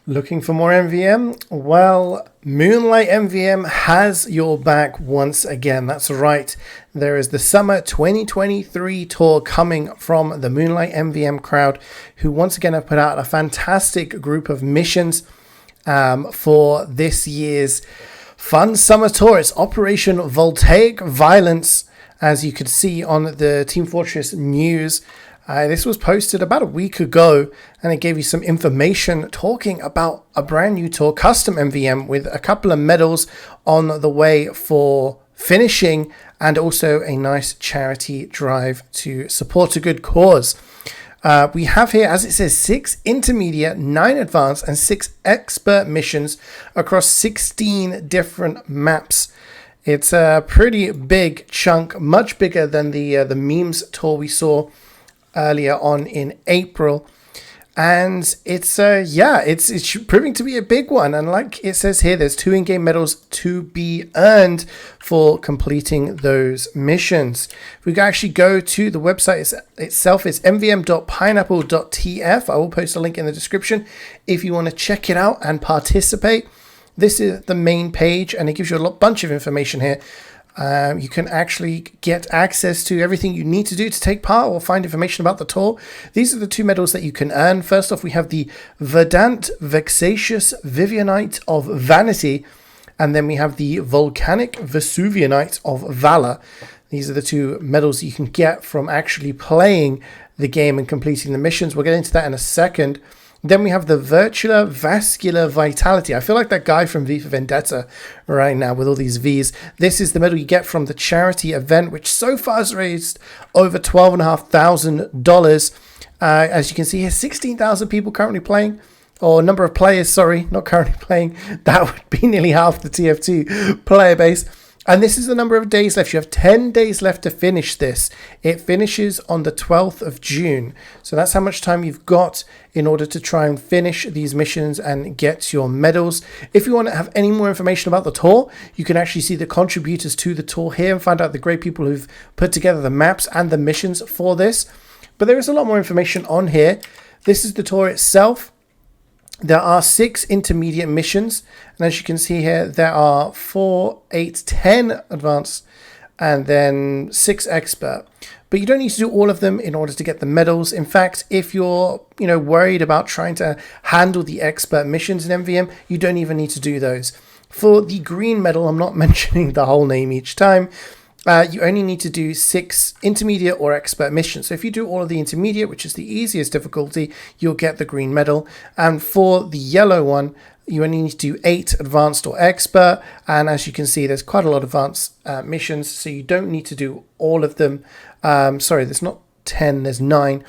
Looking for more MVM? Well, Moonlight MVM has your back once again. That's right. There is the Summer 2023 tour coming from the Moonlight MVM crowd, who once again have put out a fantastic group of missions for this year's fun summer tour. It's Operation Voltaic Violence, as you could see on the Team Fortress news. This was posted about a week ago, and it gave you some information talking about a brand new tour, custom MVM, with a couple of medals on the way for finishing, and also a nice charity drive to support a good cause. We have here, as it says, 6 intermediate, 9 advanced, and 6 expert missions across 16 different maps. It's a pretty big chunk, much bigger than the memes tour we saw earlier on in April, and it's proving to be a big one. And like it says here, there's 2 in-game medals to be earned for completing those missions. If we can actually go to the website itself, it's mvm.pineapple.tf. I will post a link in the description if you want to check it out and participate. This is the main page, and it gives you a bunch of information here. You can actually get access to everything you need to do to take part or find information about the tour. These are the 2 medals that you can earn. First off, we have the Verdant Vexatious Vivianite of Vanity, and then we have the Volcanic Vesuvianite of Valor. These are the 2 medals you can get from actually playing the game and completing the missions. We'll get into that in a second. Then we have the Virtual Vascular Vitality. I feel like that guy from V for Vendetta right now with all these V's. This is the medal you get from the charity event, which so far has raised over $12,500. As you can see here, 16,000 people currently playing, or number of players, sorry, not currently playing. That would be nearly half the TF2 player base. And this is the number of days left. You have 10 days left to finish this. It finishes on the 12th of June. So that's how much time you've got in order to try and finish these missions and get your medals. If you want to have any more information about the tour, you can actually see the contributors to the tour here and find out the great people who've put together the maps and the missions for this. But there is a lot more information on here. This is the tour itself. There are 6 intermediate missions, and as you can see here, there are 4, 8, 10 advanced, and then 6 expert. But you don't need to do all of them in order to get the medals. In fact, if you're worried about trying to handle the expert missions in MVM, you don't even need to do those. For the green medal, I'm not mentioning the whole name each time. You only need to do 6 intermediate or expert missions. So if you do all of the intermediate, which is the easiest difficulty, you'll get the green medal. And for the yellow one, you only need to do 8 advanced or expert. And as you can see, there's quite a lot of advanced missions, so you don't need to do all of them. Sorry, there's not 10, there's 9.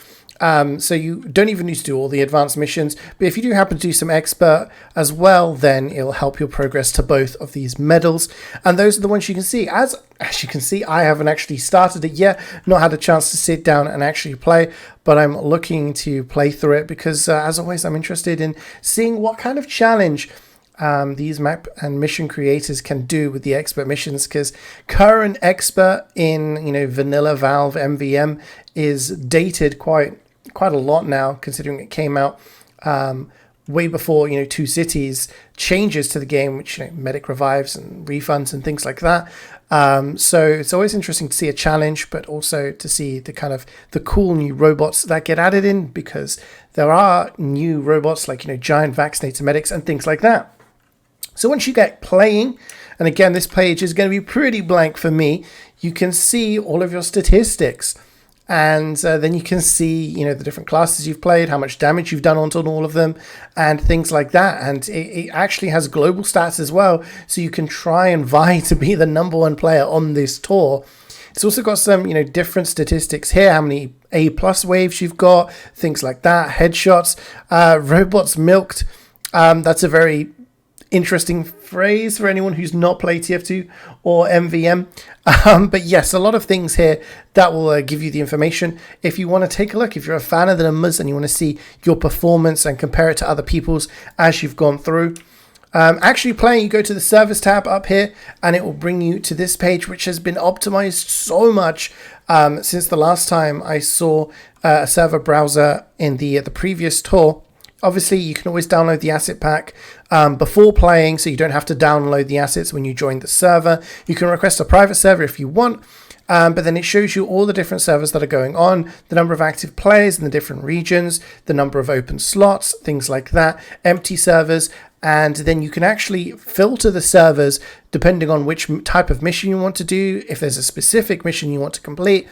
So you don't even need to do all the advanced missions, but if you do happen to do some expert as well, then it'll help your progress to both of these medals. And those are the ones you can see. As you can see, I haven't actually started it yet, not had a chance to sit down and actually play, but I'm looking to play through it because as always, I'm interested in seeing what kind of challenge these map and mission creators can do with the expert missions, because current expert in vanilla Valve MVM is dated quite a lot now, considering it came out way before 2 Cities changes to the game, which medic revives and refunds and things like that. So it's always interesting to see a challenge, but also to see the cool new robots that get added in, because there are new robots like giant vaccinator medics and things like that. So once you get playing, and again, this page is going to be pretty blank for me, you can see all of your statistics. And then you can see, the different classes you've played, how much damage you've done on all of them, and things like that. And it actually has global stats as well, so you can try and vie to be the number 1 player on this tour. It's also got some, different statistics here, how many A+ waves you've got, things like that, headshots, robots milked. That's a very interesting phrase for anyone who's not played TF2 or MVM. But yes, a lot of things here that will give you the information. If you want to take a look, if you're a fan of the numbers and you want to see your performance and compare it to other people's as you've gone through. Actually playing, you go to the service tab up here and it will bring you to this page, which has been optimized so much since the last time I saw a server browser in the previous tour. Obviously, you can always download the asset pack before playing, so you don't have to download the assets when you join the server. You can request a private server if you want, but then it shows you all the different servers that are going on, the number of active players in the different regions, the number of open slots, things like that, empty servers, and then you can actually filter the servers depending on which type of mission you want to do, if there's a specific mission you want to complete,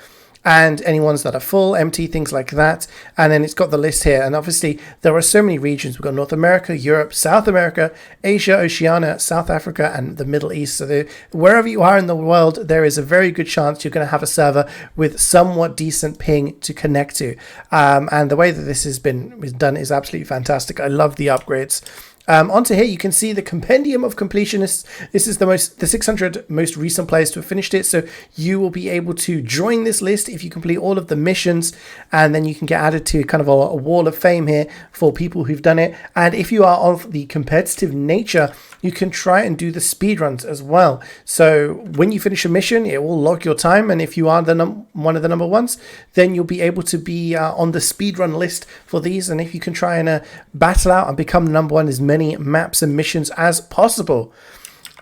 and any ones that are full, empty, things like that. And then it's got the list here. And obviously there are so many regions. We've got North America, Europe, South America, Asia, Oceania, South Africa, and the Middle East. So wherever you are in the world, there is a very good chance you're going to have a server with somewhat decent ping to connect to. And the way that this has been done is absolutely fantastic. I love the upgrades. Onto here, you can see the Compendium of Completionists. This is the 600 most recent players to have finished it. So you will be able to join this list if you complete all of the missions, and then you can get added to kind of a wall of fame here for people who've done it. And if you are of the competitive nature, you can try and do the speed runs as well. So when you finish a mission, it will log your time, and if you are one of the number ones, then you'll be able to be on the speed run list for these. And if you can try and battle out and become number one as many maps and missions as possible.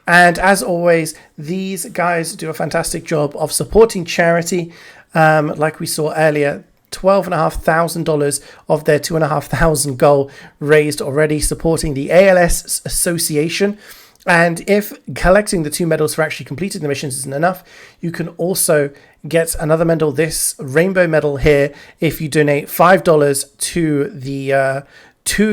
And as always, these guys do a fantastic job of supporting charity. Like we saw earlier, $12,500 of their $2,500 goal raised already, supporting the ALS Association. And if collecting the 2 medals for actually completing the missions isn't enough, you can also get another medal, this rainbow medal here, if you donate $5 to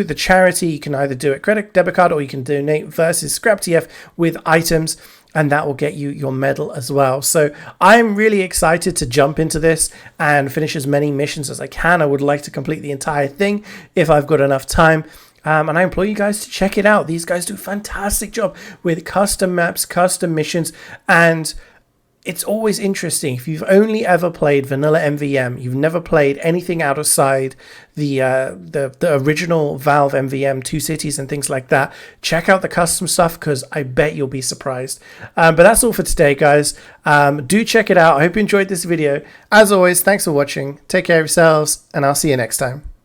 the charity. You can either do it credit, debit card, or you can donate versus ScrapTF with items, and that will get you your medal as well. So I'm really excited to jump into this and finish as many missions as I can. I would like to complete the entire thing if I've got enough time. And I implore you guys to check it out. These guys do a fantastic job with custom maps, custom missions, and it's always interesting. If you've only ever played vanilla MVM, you've never played anything outside the original Valve MVM, 2 cities and things like that, check out the custom stuff, because I bet you'll be surprised. But that's all for today, guys. Do check it out. I hope you enjoyed this video. As always, thanks for watching. Take care of yourselves, and I'll see you next time.